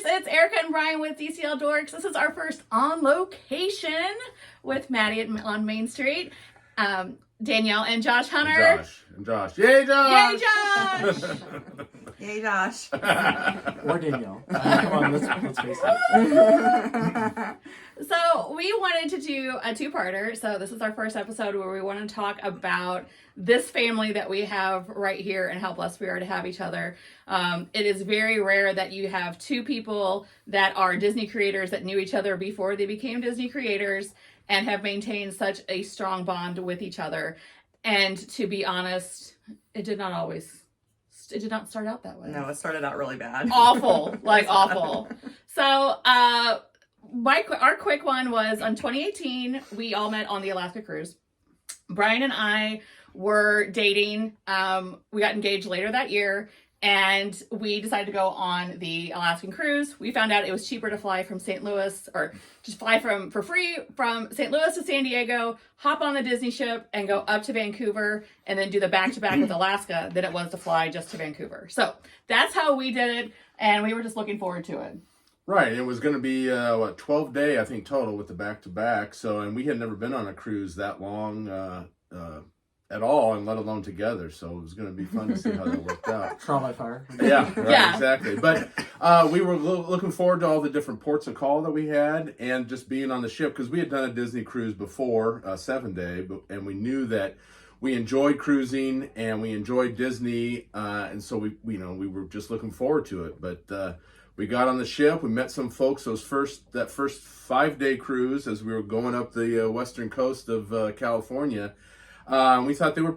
it's Erica and Brian with DCL Dorks. This is our first on location with Mady on Main Street. Danielle and Josh Hunter. Josh. Yay, Josh! Yay, Josh! Yay, Josh. Or Danielle. Come on, let's face it. So we wanted to do a two-parter. So this is our first episode where we want to talk about this family that we have right here and how blessed we are to have each other. It is very rare that you have two people that are Disney creators that knew each other before they became Disney creators and have maintained such a strong bond with each other. And to be honest, it did not start out that way. No, it started out really bad. Awful, like awful. So, our quick one was on 2018, we all met on the Alaskan Cruise. Brian and I were dating. We got engaged later that year, and we decided to go on the Alaskan Cruise. We found out it was cheaper to fly from St. Louis, or just fly for free from St. Louis to San Diego, hop on the Disney ship, and go up to Vancouver, and then do the back-to-back with Alaska than it was to fly just to Vancouver. So that's how we did it, and we were just looking forward to it. Right, it was going to be 12 day, I think, total with the back-to-back. So, and we had never been on a cruise that long at all, and let alone together. So it was going to be fun to see how that worked out. Trial by fire. Yeah, right, yeah. Exactly. But we were looking forward to all the different ports of call that we had, and just being on the ship, because we had done a Disney cruise before, 7-day, and we knew that we enjoyed cruising and we enjoyed Disney, and so we were just looking forward to it. But we got on the ship. We met some folks. That first 5-day cruise, as we were going up the western coast of California. We thought they were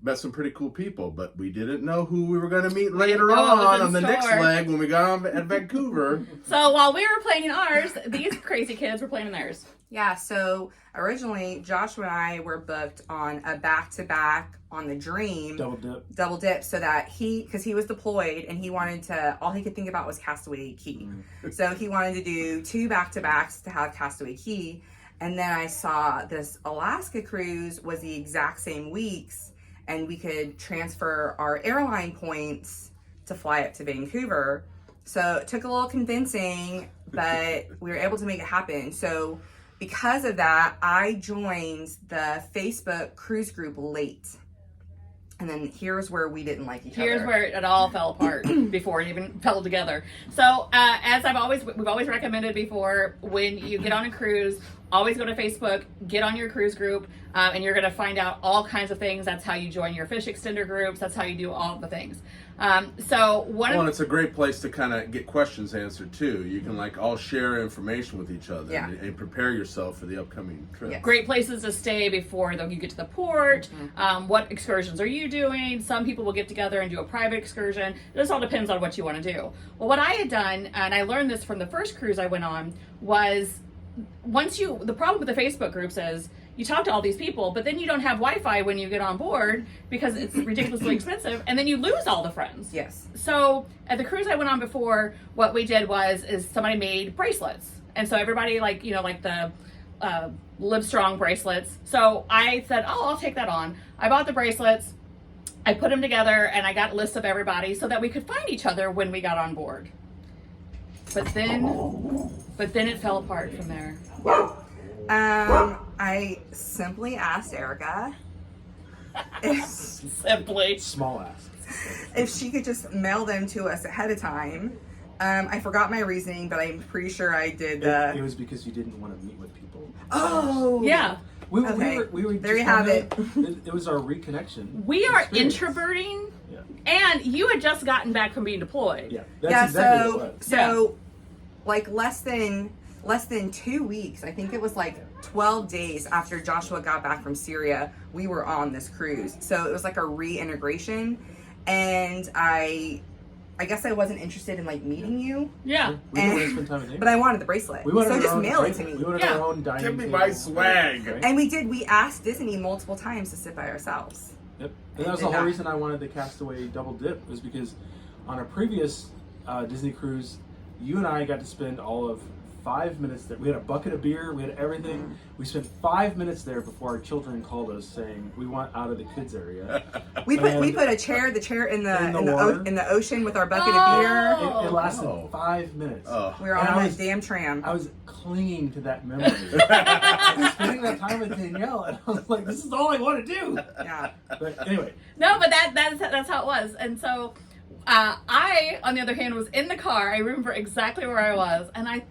met some pretty cool people, but we didn't know who we were going to meet later on the next leg when we got on at Vancouver. So while we were planning ours, these crazy kids were planning theirs. Yeah, so originally Joshua and I were booked on a back-to-back on the Dream. Double dip, so that because he was deployed and he wanted to, all he could think about was Castaway Cay. So he wanted to do 2 back-to-backs to have Castaway Cay. And then I saw this Alaska cruise was the exact same weeks, and we could transfer our airline points to fly up to Vancouver. So it took a little convincing, but we were able to make it happen. So because of that, I joined the Facebook cruise group late. And then here's where we didn't like each other. Here's where it all fell apart before it even fell together. So as we've always recommended before, when you get on a cruise, always go to Facebook, get on your cruise group, and you're going to find out all kinds of things. That's how you join your fish extender groups. That's how you do all the things. And it's a great place to kind of get questions answered too. You can all share information with each other, and prepare yourself for the upcoming trip. Yeah. Great places to stay before you get to the port. What excursions are you doing? Some people will get together and do a private excursion. It just all depends on what you want to do. Well, what I had done, and I learned this from the first cruise I went on, was the problem with the Facebook groups is you talk to all these people, but then you don't have Wi-Fi when you get on board because it's ridiculously expensive, and then you lose all the friends. Yes. So at the cruise I went on before, what we did is somebody made bracelets, and so everybody the Livestrong bracelets. So I said, I'll take that on. I bought the bracelets, I put them together, and I got a list of everybody so that we could find each other when we got on board. But then it fell apart from there. I simply asked Erica small ask if she could just mail them to us ahead of time. I forgot my reasoning, but I'm pretty sure I did. It was because you didn't want to meet with people. Oh, yeah. We were there you have it. It was our reconnection. We are introverting, and you had just gotten back from being deployed. Yeah, that's exactly what it was. So less than 2 weeks, I think it was 12 days after Joshua got back from Syria, we were on this cruise. So it was a reintegration, and I guess I wasn't interested in meeting you. Yeah. We didn't want to spend time with you. But I wanted the bracelet. So just mail it to me. We wanted our own dining Give me table. my swag. Right? And we did. We asked Disney multiple times to sit by ourselves. Yep. And that was the whole reason I wanted the Castaway double dip, was because on a previous Disney cruise, you and I got to spend all of 5 minutes there. We had a bucket of beer. We had everything. We spent 5 minutes there before our children called us saying we want out of the kids area. We put the chair in the ocean with our bucket of beer. It lasted 5 minutes. We were on that damn tram. I was clinging to that memory. Spending that time with Danielle, and I was like, "This is all I want to do." Yeah. But anyway. No, but that's how it was. And so I, on the other hand, was in the car. I remember exactly where I was, and I,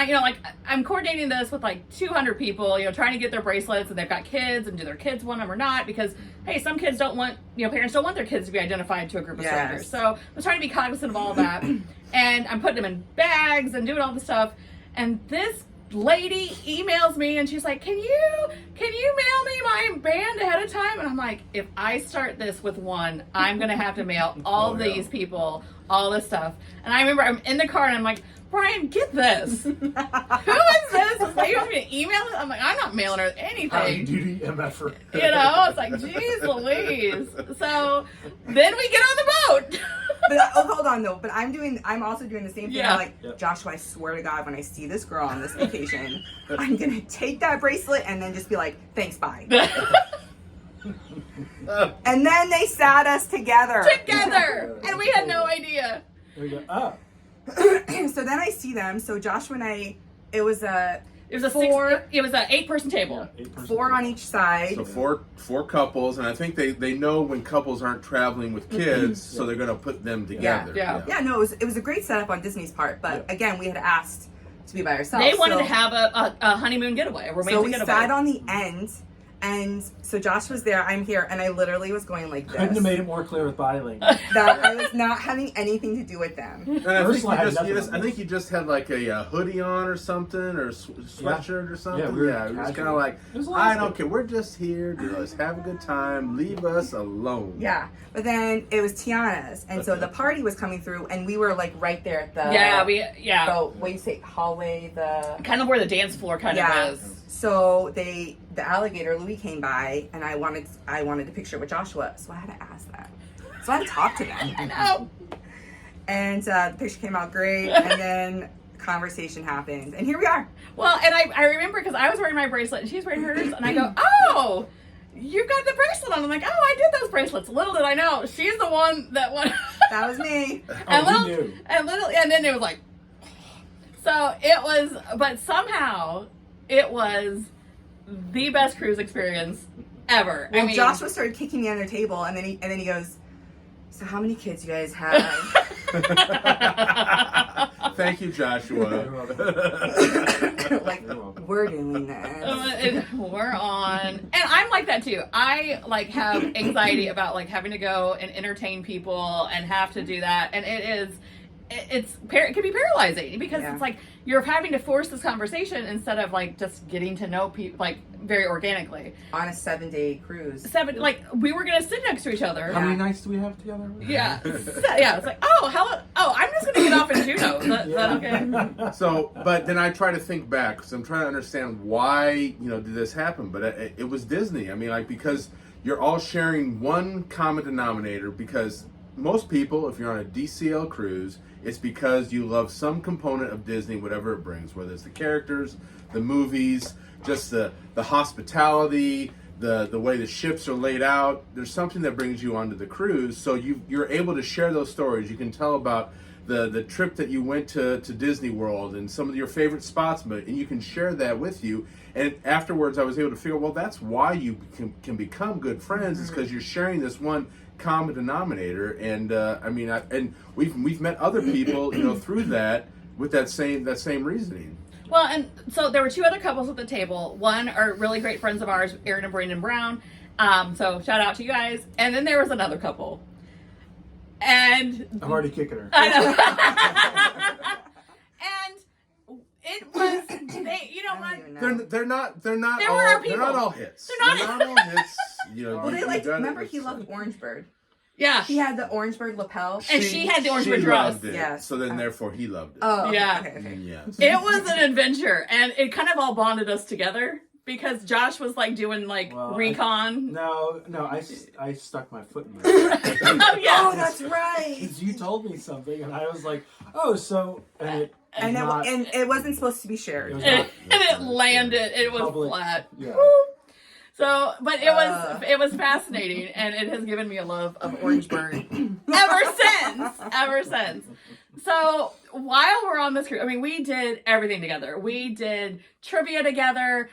you know, like I'm coordinating this with like 200 people, you know, trying to get their bracelets, and they've got kids, and do their kids want them or not? Because hey, some kids don't want, you know, parents don't want their kids to be identified to a group of strangers. So I was trying to be cognizant of all of that, and I'm putting them in bags and doing all this stuff, and this lady emails me and she's like, can you mail me my band ahead of time? And I'm like, if I start this with one, I'm gonna have to mail all these people all this stuff. And I remember I'm in the car and I'm like, Brian, get this. Who is this? This lady wants me to email it? I'm like, I'm not mailing her anything. Heavy duty MFer. You know, it's like, geez Louise. So then we get on the boat. But hold on though. But I'm also doing the same thing. Yeah. I'm like, Joshua, I swear to God, when I see this girl on this vacation, I'm gonna take that bracelet and then just be like, thanks, bye. And then they sat us together. And we had no idea. There we go. Oh. So then I see them. So Joshua and I, it was a It was an 8-person table. Yeah, 8-person four table. on each side. So four couples, and I think they know when couples aren't traveling with kids, so they're gonna put them together. Yeah. No, it was a great setup on Disney's part, but again, we had asked to be by ourselves. They wanted to have a honeymoon getaway, a romantic so we getaway. sat on the end, and so Josh was there, I'm here, and I literally was going like this. Couldn't have made it more clear with body language. That I was not having anything to do with them. And I Personally, I had think, nothing on I think you just had like a hoodie on or something, or a sweatshirt or something. Yeah, we were it was kind casual. of like, It was I don't elastic. care, we're just here to let's have a good time, leave us alone. Yeah, but then it was Tiana's, and so the party was coming through, and we were like right there at the the what do you say, hallway, the kind of where the dance floor kind of is. So the alligator Louis came by, and I wanted to picture with Joshua, so I had to ask that. So I had to talk to them. I know. And the picture came out great, and then conversation happened, and here we are. Well, and I remember because I was wearing my bracelet and she's wearing hers, and I go, oh, you've got the bracelet on. I'm like, oh, I did those bracelets. Little did I know, she's the one that won. That was me. And then it was like, so it was, but somehow it was the best cruise experience ever. Well, I mean, Joshua started kicking me under the table, and then he goes, so how many kids you guys have? Thank you, Joshua. Like, we're doing this. We're on, and I'm like that too. I like have anxiety about like having to go and entertain people and have to do that, and it can be paralyzing because it's like you're having to force this conversation instead of like just getting to know people like very organically. On a 7-day cruise. Like we were gonna sit next to each other. How many nights do we have together? Yeah. It's like, I'm just gonna get off in Juneau. Is that okay? So, but then I try to think back because I'm trying to understand why, did this happen? But it was Disney. I mean, like, because you're all sharing one common denominator. Because most people, if you're on a DCL cruise, it's because you love some component of Disney, whatever it brings, whether it's the characters, the movies, just the hospitality, the way the ships are laid out. There's something that brings you onto the cruise, so you're able to share those stories. You can tell about the trip that you went to Disney World and some of your favorite spots, and you can share that with you. And afterwards, I was able to figure, well, that's why you can become good friends, is because you're sharing this one common denominator. And and we've met other people, through that with that same reasoning. Well, and so there were two other couples at the table. One are really great friends of ours, Aaron and Brandon Brown. So shout out to you guys. And then there was another couple. And I'm already kicking her. I know. And it was They're not They were our people. they're not all hits. They're not all hits. Well, they liked, remember he loved Orange Bird. Yeah. He had the Orange Bird lapel. And she had the Orange Bird she dress. loved it, Yes. So then therefore he loved it. Oh, okay, Yeah. okay. Yes. It was an adventure, and it kind of all bonded us together because Josh was like doing recon. I stuck my foot in there. Oh yeah. Oh, that's right. Because you told me something, and I was like, Oh, so and it wasn't supposed to be shared. It was And it landed. It was Public. flat. Yeah. So, but it was fascinating, and it has given me a love of Orangeburg ever since. So while we're on this cruise, I mean, we did everything together. We did trivia together.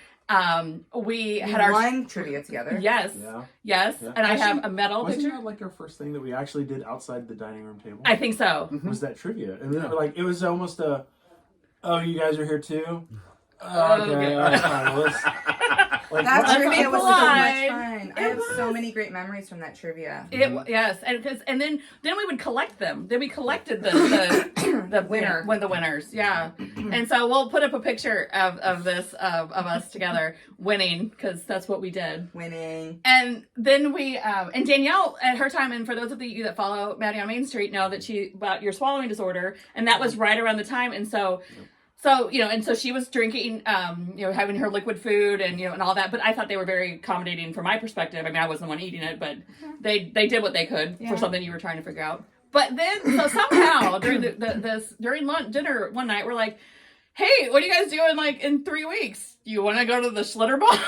We had our won trivia together. Yes, Yeah. yes, Yeah. and I have a medal Wasn't picture. that like our first thing that we actually did outside the dining room table? I think so. Was that trivia, and we were like, it was almost a, oh, you guys are here too. Okay, Okay. all right, fine. Well, like, That Let's trivia be was so polite. much fun. I have so many great memories from that trivia. Yes, and then we would collect them. Then we collected the Winner. when the winners, yeah. And so we'll put up a picture of this of us together winning, because that's what we did. Winning. And then we and Danielle at her time, and for those of you that follow Mady on Main Street know that she about your swallowing disorder, and that was right around the time, and so. So, and so she was drinking, having her liquid food and, and all that. But I thought they were very accommodating from my perspective. I mean, I wasn't the one eating it, but they did what they could for something you were trying to figure out. But then, so somehow during during lunch, dinner one night, we're like, hey, what are you guys doing like in 3 weeks? Do you want to go to the Schlitterbahn?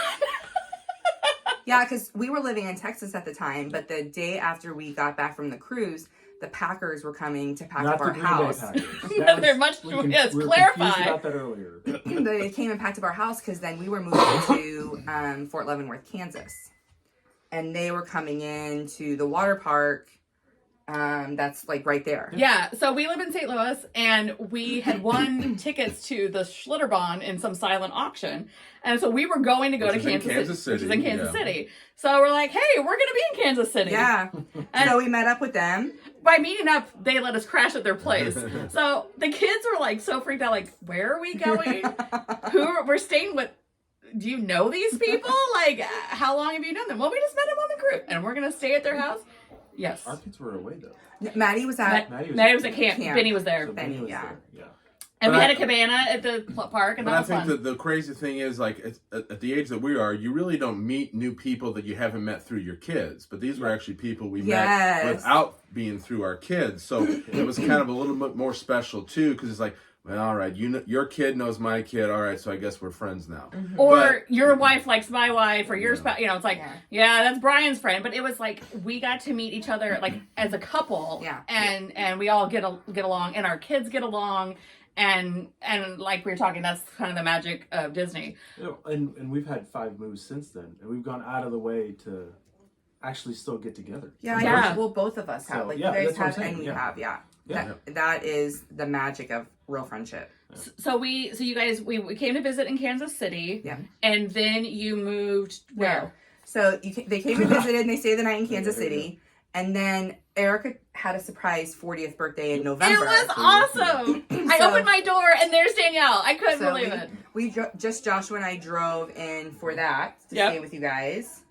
Yeah, because we were living in Texas at the time, but the day after we got back from the cruise, the Packers were coming to pack not up the our Green house. Bay Packers. They're much, we yes, were clarify. confused about that earlier. They came and packed up our house because then we were moving to Fort Leavenworth, Kansas. And they were coming in to the water park that's like right there. Yeah, so we live in St. Louis, and we had won tickets to the Schlitterbahn in some silent auction. And so we were going to go to Kansas City. Which is in Kansas City. So we're like, hey, we're going to be in Kansas City. Yeah. And so we met up with them. by meeting up, they let us crash at their place. So the kids were like so freaked out, like, where are we going? We're staying with? Do you know these people? Like, how long have you known them? Well, we just met them on the cruise, and we're going to stay at their house. Yes. Our kids were away though. Maddie was at Maddie was at camp. Benny was there. So Benny, was yeah. there. Yeah. And But we had a cabana at the park, and But that I was think fun. that the crazy thing is, like, at the age that we are, you really don't meet new people that you haven't met through your kids. But these were actually people we met without being through our kids. So it was kind of a little bit more special, too, because it's like, well, all right, your kid knows my kid. All right, so I guess we're friends now. Mm-hmm. Or your wife likes my wife, or your spouse. It's like, yeah, that's Brian's friend. But it was like we got to meet each other like as a couple, and we all get along, and our kids get along, and like we were talking, that's kind of the magic of Disney. And we've had 5 moves since then, and we've gone out of the way to actually still get together. Yeah. Well, both of us have. So, like yeah, you guys that's what I'm have, saying, and we yeah. have. Yeah. Yeah. That is the magic of real friendship. So you guys, we came to visit in Kansas City, and then you moved where? So they came and visited, and they stayed the night in Kansas City, and then Erica had a surprise 40th birthday in November. It was awesome. I opened my door, and there's Danielle. I couldn't believe it. We just Joshua and I drove in for that to stay with you guys.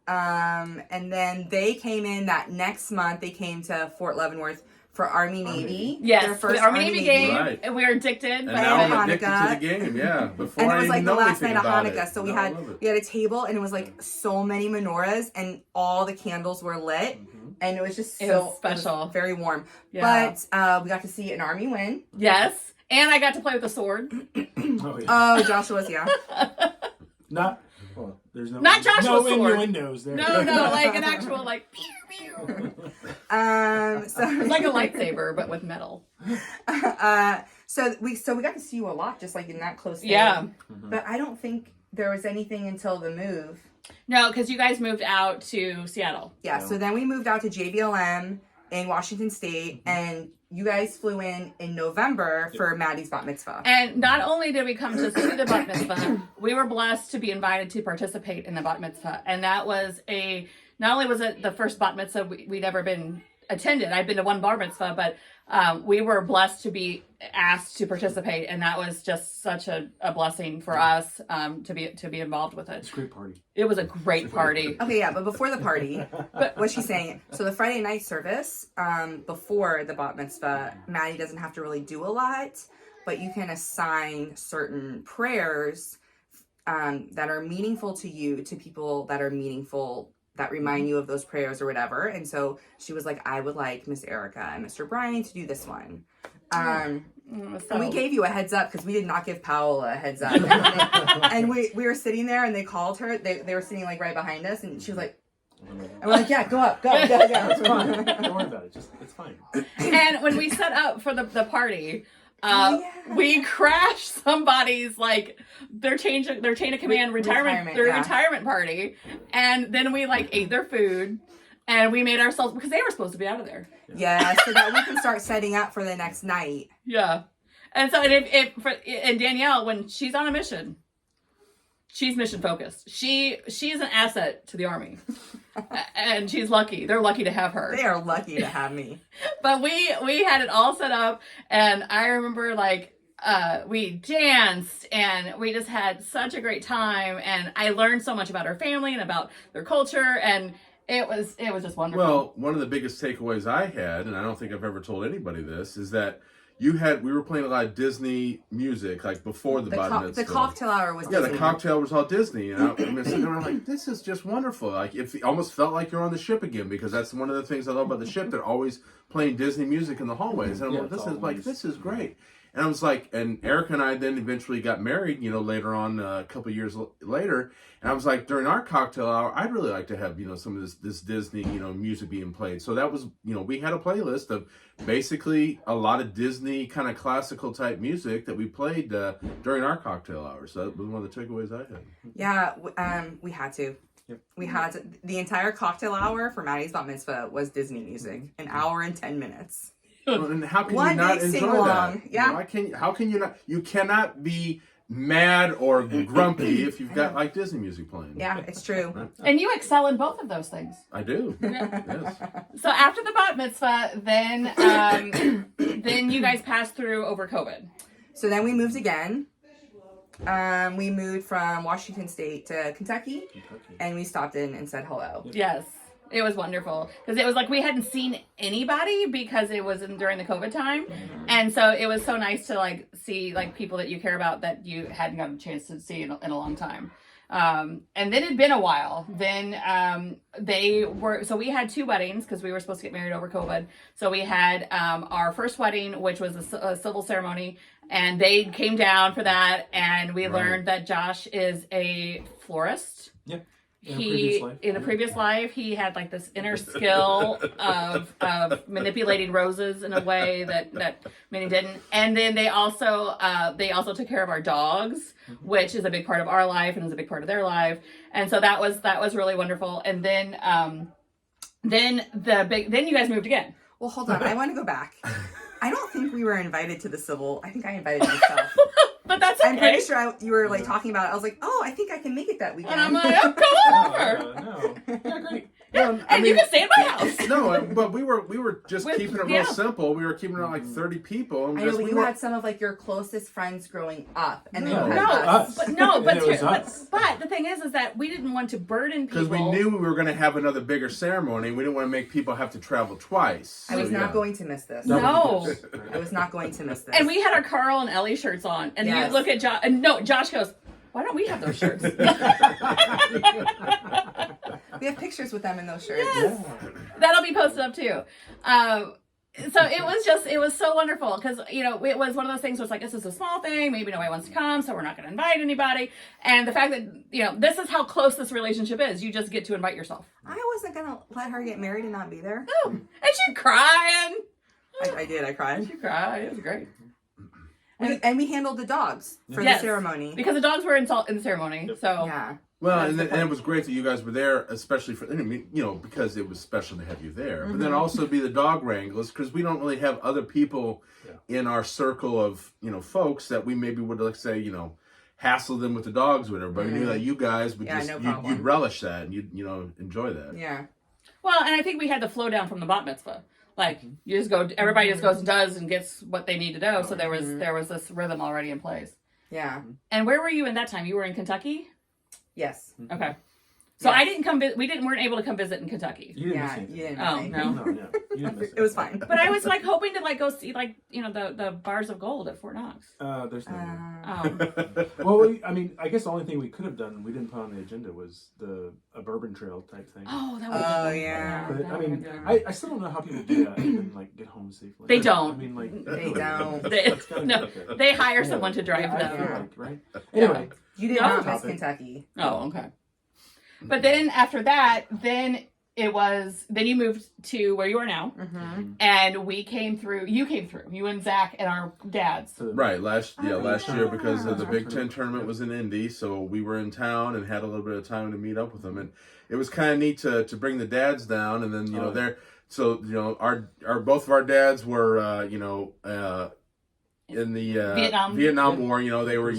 And then they came in that next month. They came to Fort Leavenworth for Army Navy. Yes, their for the Army Navy game, and we were addicted. And now I'm addicted to the game, before and it I was even like know the last anything night of about Hanukkah, it. so No, I love it. we had a table, and it was like so many menorahs, and all the candles were lit, and it was just so special, it was very warm. Yeah. But we got to see an Army win. Yes, and I got to play with a sword. Oh, Joshua's There's not Joshua's no sword. innuendos there. No, like an actual like pew pew. So It's like a lightsaber, but with metal. So we got to see you a lot, just like in that close thing. Yeah. But I don't think there was anything until the move. No, because you guys moved out to Seattle. Yeah. So then we moved out to JBLM in Washington State, and you guys flew in November for Maddie's bat mitzvah. And not only did we come to see the bat mitzvah, we were blessed to be invited to participate in the bat mitzvah. And that was not only was it the first bat mitzvah we'd ever been attended. I'd been to one bar mitzvah, but we were blessed to be asked to participate, and that was just such a blessing for us to be involved with it. It's a great party. It was a great party. Okay, yeah, but before the party, what she's saying, so the Friday night service, before the bat mitzvah, Maddie doesn't have to really do a lot, but you can assign certain prayers that are meaningful to you, to people that are meaningful, that remind you of those prayers or whatever. And so she was like, I would like Miss Erica and Mr. Brian to do this one. And we gave you a heads up because we did not give Powell a heads up. And we were sitting there and they called her. They were sitting like right behind us and she was like, and we're like, yeah, go up, go. It's fine. Don't worry about it. It's fine. And when we set up for the party, we crashed somebody's like their chain of command retirement party, and then we like ate their food, and we made ourselves because they were supposed to be out of there. Yeah, so that we can start setting up for the next night. Yeah, and so and Danielle, when she's on a mission, she's mission focused. She's an asset to the Army. And she's lucky. They're lucky to have her. They are lucky to have me. But we had it all set up, and I remember like we danced and we just had such a great time, and I learned so much about her family and about their culture, and it was just wonderful. Well, one of the biggest takeaways I had, and I don't think I've ever told anybody this, is that we were playing a lot of Disney music, like before the bat mitzvah. The cocktail hour was Disney. Yeah, the cocktail was all Disney. And I'm sitting there like, this is just wonderful. Like, it almost felt like you're on the ship again, because that's one of the things I love about the ship. They're always playing Disney music in the hallways. And I'm like, this is great. And I was like, and Erica and I then eventually got married, later on, a couple of years later. And I was like, during our cocktail hour, I'd really like to have, some of this Disney, music being played. So that was, we had a playlist of basically a lot of Disney kind of classical type music that we played during our cocktail hour. So that was one of the takeaways I had. Yeah, we had to. Yep. We had to. The entire cocktail hour for Maddie's bat mitzvah was Disney music, an hour and 10 minutes. Well, and how can you not enjoy that? Yeah. How can you not? You cannot be mad or grumpy if you've got like Disney music playing. Yeah, it's true. And you excel in both of those things. I do. Yes. So after the bat mitzvah, then then you guys passed through over COVID. So then we moved again. We moved from Washington State to Kentucky, and we stopped in and said hello. Yes. It was wonderful because it was like we hadn't seen anybody because it was during the COVID time. And so it was so nice to like see like people that you care about that you hadn't gotten a chance to see in a long time. And then it'd been a while. Then so we had two weddings because we were supposed to get married over COVID. So we had our first wedding, which was a civil ceremony, and they came down for that. And we learned that Josh is a florist. Yep. In a previous life, he had like this inner skill of manipulating roses in a way that many didn't. And then they also took care of our dogs, which is a big part of our life and is a big part of their life. And so that was really wonderful. And then you guys moved again. Well, hold on, I want to go back. I don't think we were invited to the civil. I think I invited myself. But that's okay. I'm pretty sure you were like talking about it. I was like, oh, I think I can make it that weekend. And I'm like, oh, come over. No. Yeah, great. And you can stay at my house. No, but we were just keeping it real simple. We were keeping it like 30 people. And I know, but you had some of like your closest friends growing up, and then you had us. But the thing is that we didn't want to burden people because we knew we were going to have another bigger ceremony. We didn't want to make people have to travel twice. I was not going to miss this. No, I was not going to miss this. And we had our Carl and Ellie shirts on, and you look at Josh, and Josh goes, "Why don't we have those shirts?" We have pictures with them in those shirts. Yes. Yeah. That'll be posted up too. So it was so wonderful because, it was one of those things where it's like, this is a small thing. Maybe nobody wants to come, so we're not going to invite anybody. And the fact that, this is how close this relationship is. You just get to invite yourself. I wasn't going to let her get married and not be there. No. And she crying. I did. I cried. She cried. It was great. And we handled the dogs for the ceremony. Because the dogs were in the ceremony. So yeah. Well, and it was great that you guys were there, especially for, because it was special to have you there. But then also be the dog wranglers, because we don't really have other people in our circle of, folks that we maybe would, like say, hassle them with the dogs or whatever. But we knew that you guys would you'd relish that and you'd, enjoy that. Yeah. Well, and I think we had the flow down from the bat mitzvah. Like, you just go, everybody just goes and does and gets what they need to do. So there was this rhythm already in place. Yeah. And where were you in that time? You were in Kentucky? Yes. Okay. So I didn't come. We weren't able to come visit in Kentucky. You didn't miss Yeah, anything. you didn't Oh, miss no. anything. No, yeah, you didn't miss It was fine. But I was like hoping to like go see like the bars of gold at Fort Knox. There's no. Oh, Well, I mean, I guess the only thing we could have done, we didn't put on the agenda, was a bourbon trail type thing. oh, that was. Oh, yeah. But I mean, I I still don't know how people do that and then like get home safely. They don't. I mean, like They don't. It's gotta be no, okay. they hire someone to drive Yeah, I them. feel like, right? Anyway, You did No. not miss Topic. Kentucky. Oh, okay. But then after that, then you moved to where you are now, Mm-hmm. and we came through. You came through. You and Zach and our dads. so Right, last year because of the Yeah. Big Ten tournament was in Indy, so we were in town and had a little bit of time to meet up with them, and it was kind of neat to bring the dads down, and then our both of our dads were in the Vietnam War. They were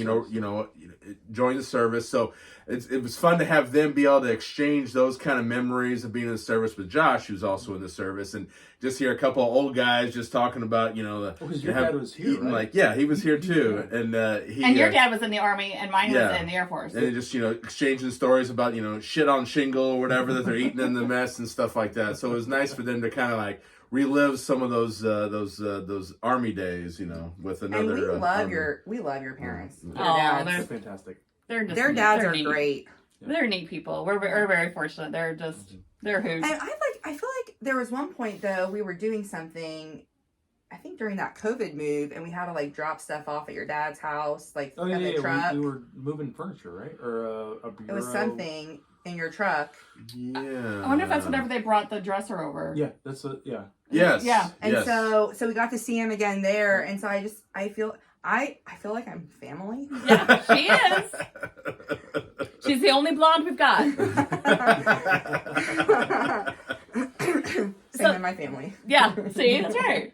joined the service, so it was fun to have them be able to exchange those kind of memories of being in the service with Josh, who's also in the service, and just hear a couple of old guys just talking about because your dad was here, right? he was here too, and And your dad was in the Army, and mine was in the Air Force. and just exchanging stories about shit on shingle or whatever that they're eating in the mess and stuff like that. So it was nice for them to kind of like relive some of those Army days, with another. And we love your parents. Mm-hmm. Your Oh, dads. That's fantastic. They're just Their dads they're are neat. great. They're neat people. We're very fortunate. They're just they're hoots. And I feel like there was one point though we were doing something, I think during that COVID move, and we had to like drop stuff off at your dad's house, like Oh at yeah, the truck. we were moving furniture, right? Or a bureau. It was something in your truck. Yeah. I wonder if that's whenever they brought the dresser over. Yeah, that's a yeah. Yes. Yeah. And yes. so we got to see him again there, and so I feel like I'm family. Yeah, she is. She's the only blonde we've got. Same in my family. Yeah, see, that's right.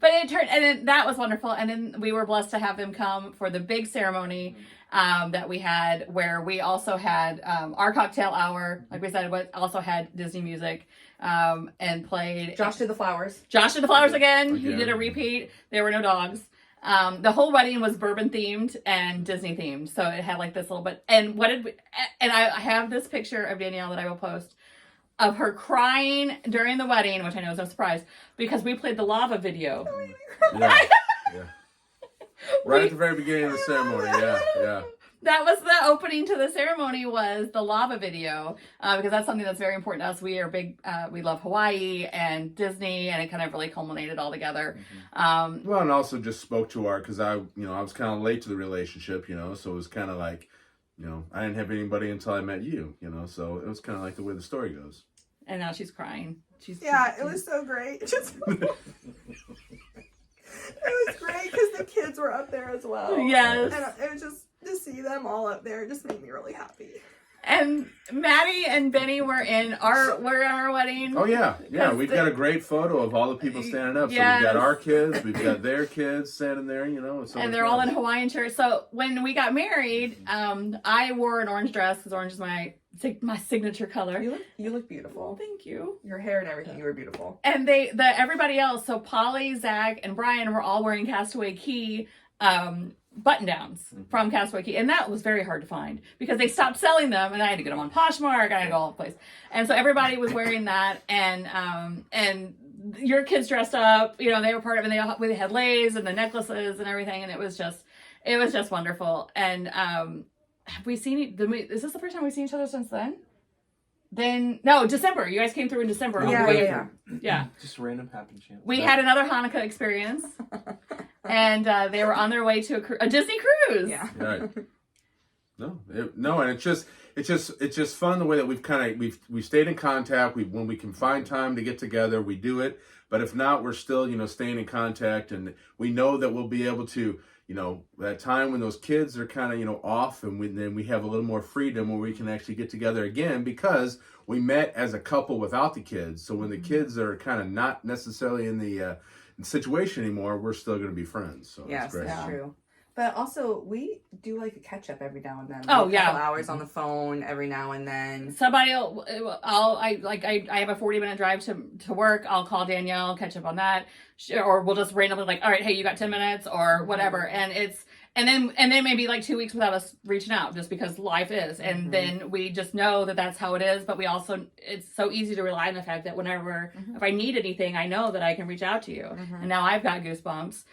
But it turned, and then that was wonderful. And then we were blessed to have them come for the big ceremony that we had, where we also had our cocktail hour. Like we said, we also had Disney music and played. Josh did the flowers. Josh did the flowers again. He did a repeat. There were no dogs. The whole wedding was bourbon themed and Disney themed. So it had like this little bit. And I have this picture of Danielle that I will post of her crying during the wedding, which I know is no surprise, because we played the lava video. Yeah. Right at the very beginning of the ceremony. Yeah. That was the opening to the ceremony, was the lava video, because that's something that's very important to us. We are big, we love Hawaii and Disney, and it kind of really culminated all together. Well, and also just spoke to because I was kind of late to the relationship, so it was kind of like, I didn't have anybody until I met you, so it was kind of like the way the story goes. And now she's crying. It was so great. It was great because the kids were up there as well. Yes. And it was just to see them all up there just made me really happy. And Maddie and Benny were in our wedding. Oh yeah. We've got a great photo of all the people standing up. So Yes. we've got our kids, we've got their kids standing there, And they're all in Hawaiian shirts. So when we got married, I wore an orange dress because orange is my signature color. You look beautiful. Thank you. Your hair and everything, you were beautiful. And everybody else, so Polly, Zach, and Brian were all wearing Castaway Key button downs from Castaway Key, and that was very hard to find because they stopped selling them, and I had to get them on Poshmark. I had to go all over the place, and so everybody was wearing that, and your kids dressed up. They were part of it. And they had leis and the necklaces and everything, and it was just wonderful. And have we seen? Is this the first time we've seen each other since then? Then no, December. You guys came through in December. Yeah. Just random happen chance. We had another Hanukkah experience, and they were on their way to a Disney cruise. Yeah. Right. No, and it's just fun the way that we've stayed in contact. When we can find time to get together, we do it. But if not, we're still staying in contact, and we know that we'll be able to. That time when those kids are kind of, off, and then we have a little more freedom where we can actually get together again because we met as a couple without the kids. So when the kids are kind of not necessarily in the situation anymore, we're still going to be friends. So Yes, it's great. that's true. But also, we do like a catch up every now and then. Oh, Like, yeah. a couple hours on the phone every now and then. Somebody, I have a 40-minute drive to work. I'll call Danielle, catch up on that, or we'll just randomly all right, hey, you got 10 minutes or whatever. And and then maybe like 2 weeks without us reaching out, just because life is, and then we just know that that's how it is. But we also, it's so easy to rely on the fact that whenever if I need anything, I know that I can reach out to you. And now I've got goosebumps.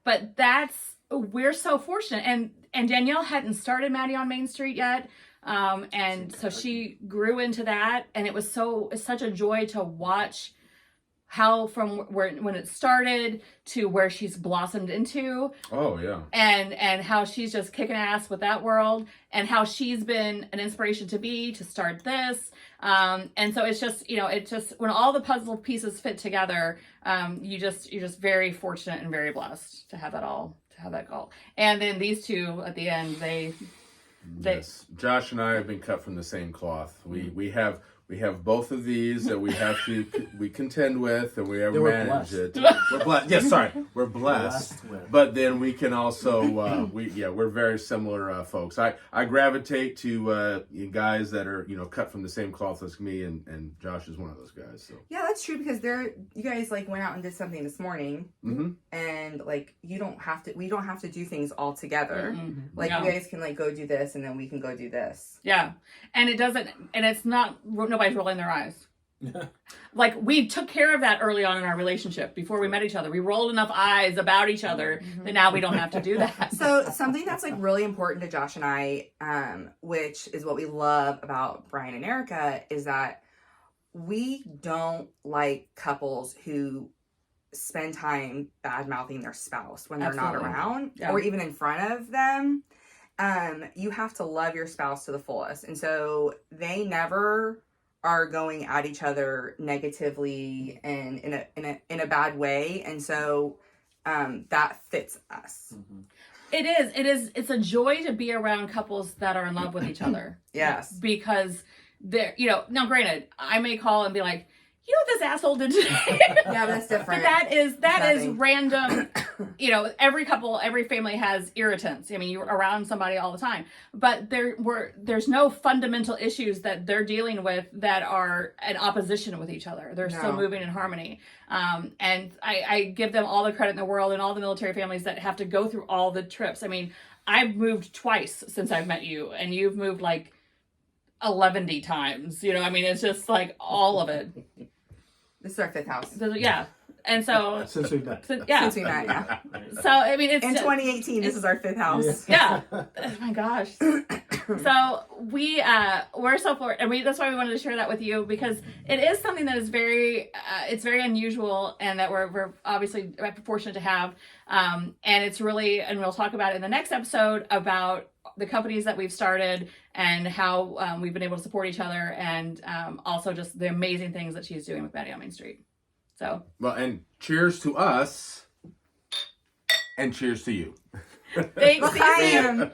But we're so fortunate, and Danielle hadn't started Mady on Main Street yet. And so she grew into that, and it's such a joy to watch how from when it started to where she's blossomed into. Oh yeah. And how she's just kicking ass with that world, and how she's been an inspiration to start this. And so it's just, when all the puzzle pieces fit together, you're just very fortunate and very blessed to have that call. And then these two at the end, Yes, Josh and I have been cut from the same cloth. We have both of these that we have to contend with, and we have manage it. We're blessed. Yes, sorry, we're blessed. But then we can also we're very similar folks. I gravitate to guys that are cut from the same cloth as me, and Josh is one of those guys. So yeah, that's true, because you guys like went out and did something this morning, and like we don't have to do things all together. Like you guys can like go do this, and then we can go do this. Yeah, and it's not nobody's rolling their eyes. Like, we took care of that early on in our relationship before we met each other. We rolled enough eyes about each other that now we don't have to do that. So something that's like really important to Josh and I, which is what we love about Brian and Erica, is that we don't like couples who spend time bad mouthing their spouse when they're not around, or even in front of them. You have to love your spouse to the fullest, and so they never are going at each other negatively and in a bad way, and so that fits us. It's a joy to be around couples that are in love with each other. Yes, because they're now granted, I may call and be like, what this asshole did today. Yeah, that's different. But that is random. Every couple, every family has irritants. I mean, you're around somebody all the time, but there's no fundamental issues that they're dealing with that are in opposition with each other. They're still moving in harmony. And I give them all the credit in the world, and all the military families that have to go through all the trips. I mean, I've moved twice since I've met you, and you've moved like 11 times. I mean, it's just like all of it. This is our fifth house. Yeah. And so since we've met. Since we met, yeah. So I mean, it's in 2018. This is our fifth house. Yeah. Oh my gosh. So we're so fortunate, and that's why we wanted to share that with you, because it is something that is very unusual, and that we're obviously fortunate to have. And it's really, and we'll talk about it in the next episode about the companies that we've started and how we've been able to support each other, and also just the amazing things that she's doing with Mady on Main Street. So, well, and cheers to us, and cheers to you. Thanks. I am.